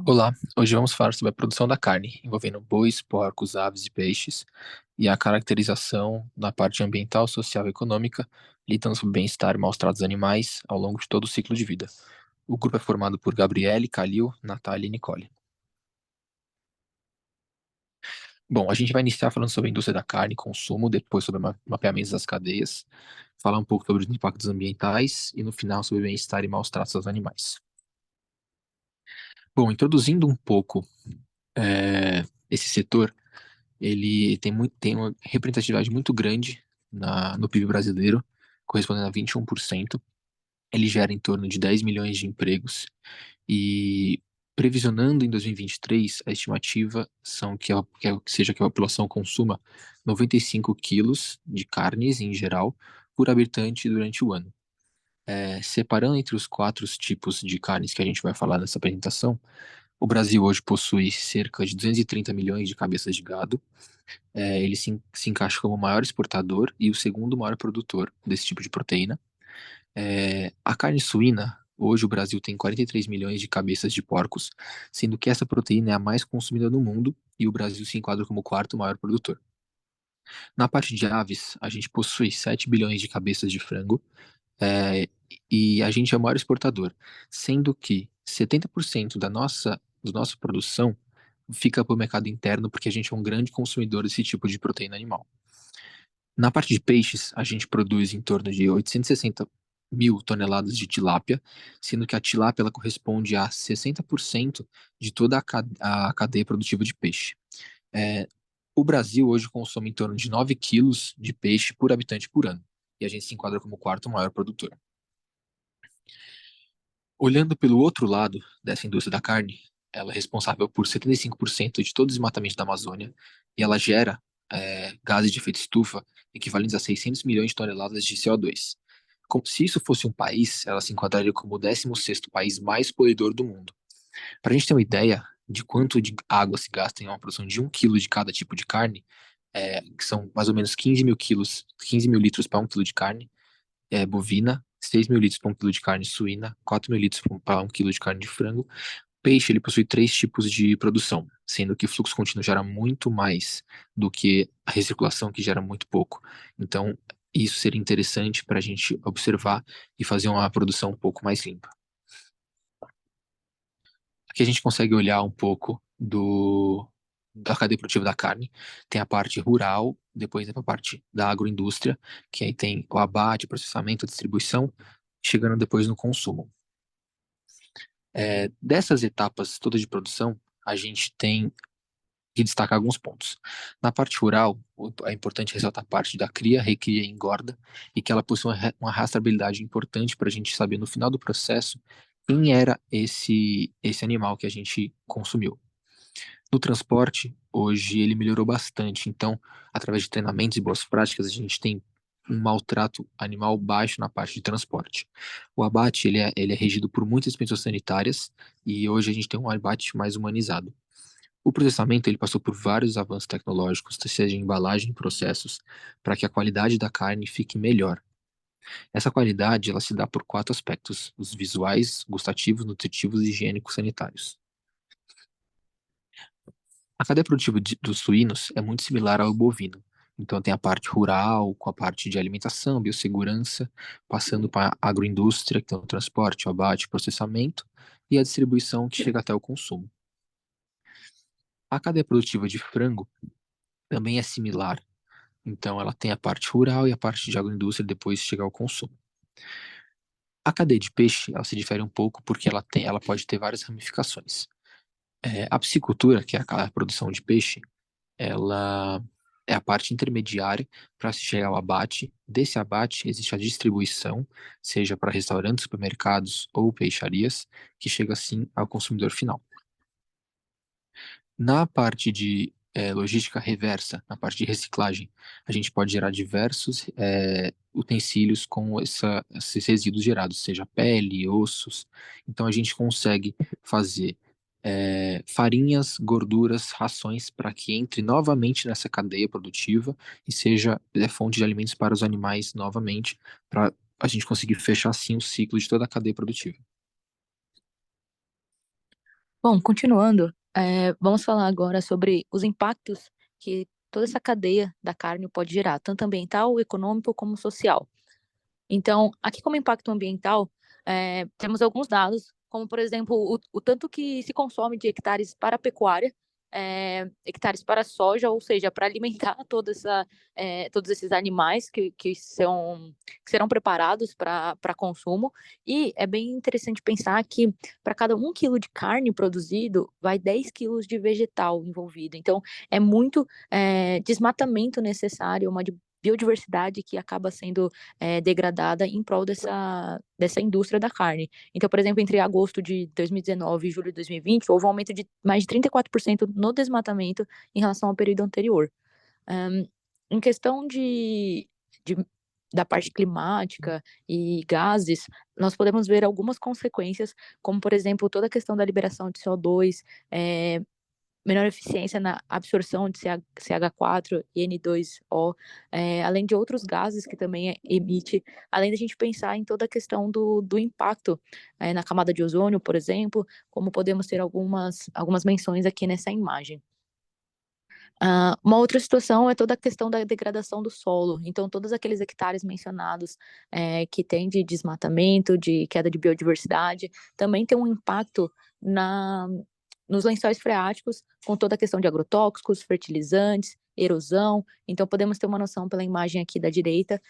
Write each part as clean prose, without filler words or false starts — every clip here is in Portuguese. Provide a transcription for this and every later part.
Olá, hoje vamos falar sobre a produção da carne, envolvendo bois, porcos, aves e peixes, e a caracterização na parte ambiental, social e econômica, lidando sobre o bem-estar e maus-tratos dos animais ao longo de todo o ciclo de vida. O grupo é formado por Gabriele, Calil, Natália e Nicole. Bom, a gente vai iniciar falando sobre a indústria da carne, consumo, depois sobre mapeamento das cadeias, falar um pouco sobre os impactos ambientais e no final sobre o bem-estar e maus-tratos dos animais. Bom, introduzindo um pouco esse setor, ele tem uma representatividade muito grande no PIB brasileiro, correspondendo a 21%. Ele gera em torno de 10 milhões de empregos e previsionando em 2023, a estimativa são seja que a população consuma 95 quilos de carnes em geral por habitante durante o ano. Separando entre os quatro tipos de carnes que a gente vai falar nessa apresentação, o Brasil hoje possui cerca de 230 milhões de cabeças de gado. Ele se encaixa como o maior exportador e o segundo maior produtor desse tipo de proteína. A carne suína, hoje o Brasil tem 43 milhões de cabeças de porcos, sendo que essa proteína é a mais consumida no mundo e o Brasil se enquadra como o quarto maior produtor. Na parte de aves, a gente possui 7 bilhões de cabeças de frango, é, e a gente é o maior exportador, sendo que 70% da nossa produção fica para o mercado interno porque a gente é um grande consumidor desse tipo de proteína animal. Na parte de peixes, a gente produz em torno de 860 mil toneladas de tilápia, sendo que a tilápia ela corresponde a 60% de toda a cadeia produtiva de peixe. É, o Brasil hoje consome em torno de 9 quilos de peixe por habitante por ano, e a gente se enquadra como o quarto maior produtor. Olhando pelo outro lado dessa indústria da carne, ela é responsável por 75% de todo o desmatamento da Amazônia e ela gera gases de efeito estufa equivalentes a 600 milhões de toneladas de CO2. Como se isso fosse um país, ela se enquadraria como o 16º país mais poluidor do mundo. Para a gente ter uma ideia de quanto de água se gasta em uma produção de 1 quilo de cada tipo de carne, que são mais ou menos 15 mil quilos, 15 mil litros para 1 quilo de carne, bovina, 6 mil litros para 1 quilo de carne suína, 4 mil litros para 1 quilo de carne de frango. Peixe, ele possui três tipos de produção, sendo que o fluxo contínuo gera muito mais do que a recirculação, que gera muito pouco. Então, isso seria interessante para a gente observar e fazer uma produção um pouco mais limpa. Aqui a gente consegue olhar um pouco da cadeia produtiva da carne. Tem a parte rural, depois tem a parte da agroindústria, que aí tem o abate, processamento, distribuição, chegando depois no consumo. Dessas etapas todas de produção, a gente tem que destacar alguns pontos. Na parte rural, é importante ressaltar a parte da cria, recria e engorda, e que ela possui uma rastreabilidade importante para a gente saber no final do processo quem era esse animal que a gente consumiu. No transporte, hoje ele melhorou bastante, então, através de treinamentos e boas práticas, a gente tem um maltrato animal baixo na parte de transporte. O abate, ele é regido por muitas pensões sanitárias, e hoje a gente tem um abate mais humanizado. O processamento ele passou por vários avanços tecnológicos, seja em embalagem e processos, para que a qualidade da carne fique melhor. Essa qualidade ela se dá por quatro aspectos: os visuais, gustativos, nutritivos e higiênicos sanitários. A cadeia produtiva dos suínos é muito similar ao bovino. Então tem a parte rural, com a parte de alimentação, biossegurança, passando para a agroindústria, que tem o transporte, o abate, o processamento, e a distribuição que chega até o consumo. A cadeia produtiva de frango também é similar. Então, ela tem a parte rural e a parte de agroindústria depois chegar ao consumo. A cadeia de peixe, ela se difere um pouco porque ela pode ter várias ramificações. A piscicultura, que é a produção de peixe, ela é a parte intermediária para se chegar ao abate. Desse abate existe a distribuição, seja para restaurantes, supermercados ou peixarias, que chega assim ao consumidor final. Na parte de logística reversa, na parte de reciclagem, a gente pode gerar diversos utensílios com esses resíduos gerados, seja pele, ossos. Então a gente consegue fazer farinhas, gorduras, rações para que entre novamente nessa cadeia produtiva e seja fonte de alimentos para os animais novamente, para a gente conseguir fechar assim o ciclo de toda a cadeia produtiva. Bom, continuando, vamos falar agora sobre os impactos que toda essa cadeia da carne pode gerar, tanto ambiental, econômico como social. Então, aqui como impacto ambiental, temos alguns dados, como por exemplo, o tanto que se consome de hectares para a pecuária, hectares para a soja, ou seja, para alimentar todos esses animais que serão preparados para consumo. E é bem interessante pensar que para cada 1 quilo de carne produzido, vai 10 quilos de vegetal envolvido. Então, é muito desmatamento necessário, uma biodiversidade que acaba sendo degradada em prol dessa indústria da carne. Então, por exemplo, entre agosto de 2019 e julho de 2020, houve um aumento de mais de 34% no desmatamento em relação ao período anterior. Um, em questão de, da parte climática e gases, nós podemos ver algumas consequências, como, por exemplo, toda a questão da liberação de CO2, menor eficiência na absorção de CH4 e N2O, além de outros gases que também emite, além da gente pensar em toda a questão do impacto na camada de ozônio, por exemplo, como podemos ter algumas menções aqui nessa imagem. Uma outra situação é toda a questão da degradação do solo. Então, todos aqueles hectares mencionados que tem de desmatamento, de queda de biodiversidade, também tem um impacto na, nos lençóis freáticos, com toda a questão de agrotóxicos, fertilizantes, erosão. Então, podemos ter uma noção pela imagem aqui da direita,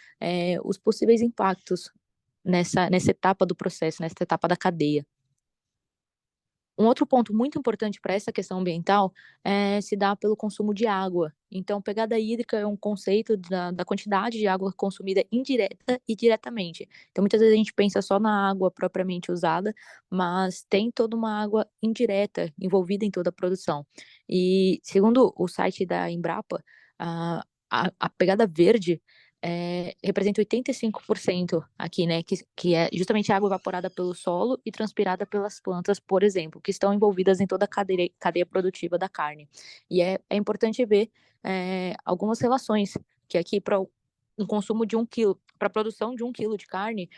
os possíveis impactos nessa etapa do processo, nessa etapa da cadeia. Um outro ponto muito importante para essa questão ambiental se dá pelo consumo de água. Então, pegada hídrica é um conceito da quantidade de água consumida indireta e diretamente. Então, muitas vezes a gente pensa só na água propriamente usada, mas tem toda uma água indireta envolvida em toda a produção. E, segundo o site da Embrapa, a pegada verde representa 85% aqui, né? Que é justamente a água evaporada pelo solo e transpirada pelas plantas, por exemplo, que estão envolvidas em toda a cadeia produtiva da carne. E é importante ver algumas relações, que aqui para um consumo de 1 quilo, para a produção de 1 quilo de carne,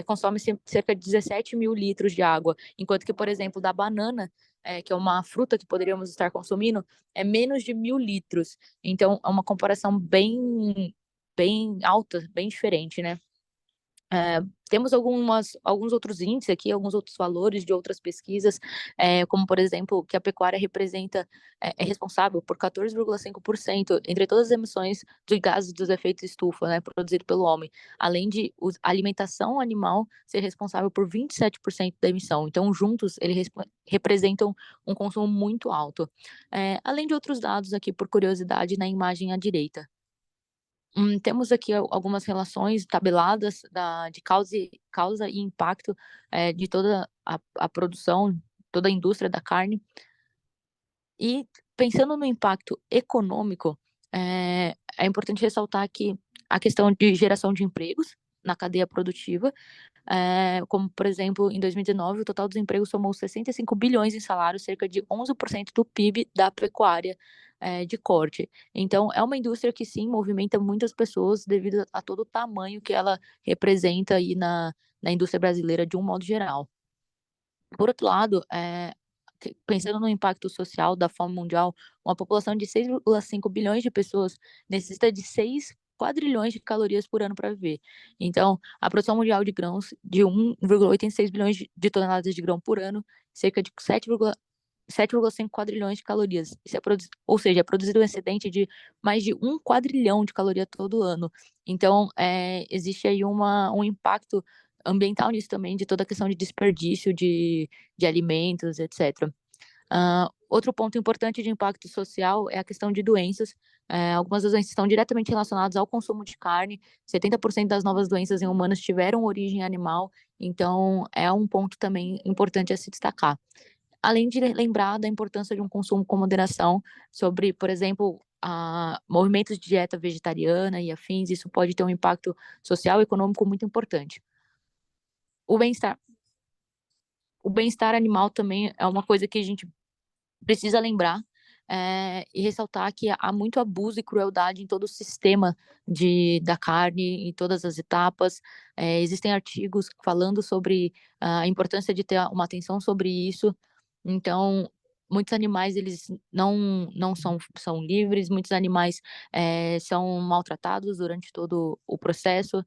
consome-se cerca de 17 mil litros de água, enquanto que, por exemplo, da banana, que é uma fruta que poderíamos estar consumindo, é menos de 1.000 litros. Então, é uma comparação bem alta, bem diferente, né? Temos alguns outros índices aqui, alguns outros valores de outras pesquisas, como, por exemplo, que a pecuária é responsável por 14,5% entre todas as emissões de gases dos efeitos estufa, né, produzido pelo homem, além de a alimentação animal ser responsável por 27% da emissão. Então, juntos, eles representam um consumo muito alto. Além de outros dados aqui, por curiosidade, na imagem à direita. Temos aqui algumas relações tabeladas de causa e impacto de toda a produção, toda a indústria da carne. E pensando no impacto econômico, é importante ressaltar que a questão de geração de empregos na cadeia produtiva, como, por exemplo, em 2019, o total dos empregos somou 65 bilhões em salários, cerca de 11% do PIB da pecuária de corte. Então, é uma indústria que, sim, movimenta muitas pessoas devido a todo o tamanho que ela representa aí na indústria brasileira de um modo geral. Por outro lado, pensando no impacto social da fome mundial, uma população de 6,5 bilhões de pessoas necessita de 6 quadrilhões de calorias por ano para viver. Então, a produção mundial de grãos de 1,86 bilhões de toneladas de grão por ano, cerca de 7,5 quadrilhões de calorias. Ou seja, é produzido um excedente de mais de 1 quadrilhão de calorias todo ano. Então, existe aí um impacto ambiental nisso também, de toda a questão de desperdício de alimentos, etc. Outro ponto importante de impacto social é a questão de doenças. Algumas das doenças estão diretamente relacionadas ao consumo de carne. 70% das novas doenças em humanos tiveram origem animal, então é um ponto também importante a se destacar. Além de lembrar da importância de um consumo com moderação, sobre, por exemplo, movimentos de dieta vegetariana e afins, isso pode ter um impacto social e econômico muito importante. O bem-estar, o bem-estar animal também é uma coisa que a gente precisa lembrar e ressaltar que há muito abuso e crueldade em todo o sistema da carne, em todas as etapas. Existem artigos falando sobre a importância de ter uma atenção sobre isso. Então, muitos animais eles não são livres, muitos animais, são maltratados durante todo o processo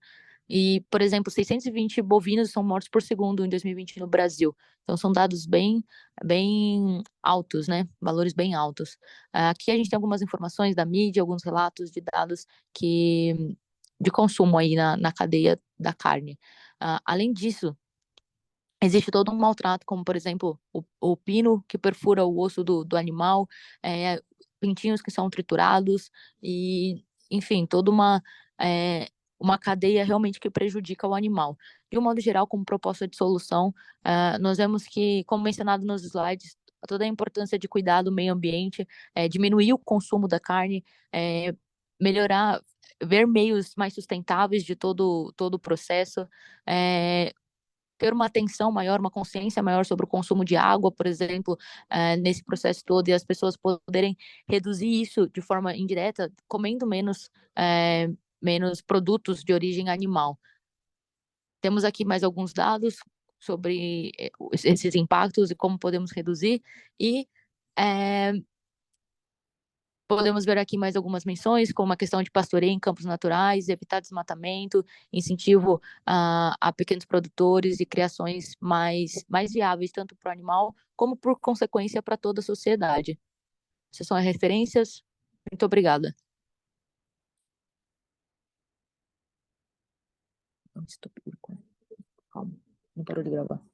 e, por exemplo, 620 bovinos são mortos por segundo em 2020 no Brasil. Então são dados bem altos, né, valores bem altos. Aqui a gente tem algumas informações da mídia, alguns relatos de dados que de consumo aí na cadeia da carne. Além disso, existe todo um maltrato, como por exemplo, o pino que perfura o osso do animal, pintinhos que são triturados e, enfim, toda uma cadeia realmente que prejudica o animal. De um modo geral, como proposta de solução, nós vemos que, como mencionado nos slides, toda a importância de cuidar do meio ambiente, diminuir o consumo da carne, melhorar, ver meios mais sustentáveis de todo o processo, ter uma atenção maior, uma consciência maior sobre o consumo de água, por exemplo, nesse processo todo, e as pessoas poderem reduzir isso de forma indireta, comendo menos produtos de origem animal. Temos aqui mais alguns dados sobre esses impactos e como podemos reduzir, e é, podemos ver aqui mais algumas menções, como a questão de pastoreio em campos naturais, evitar desmatamento, incentivo a pequenos produtores e criações mais viáveis, tanto para o animal, como por consequência para toda a sociedade. Essas são as referências. Muito obrigada. Calma, não parou de gravar.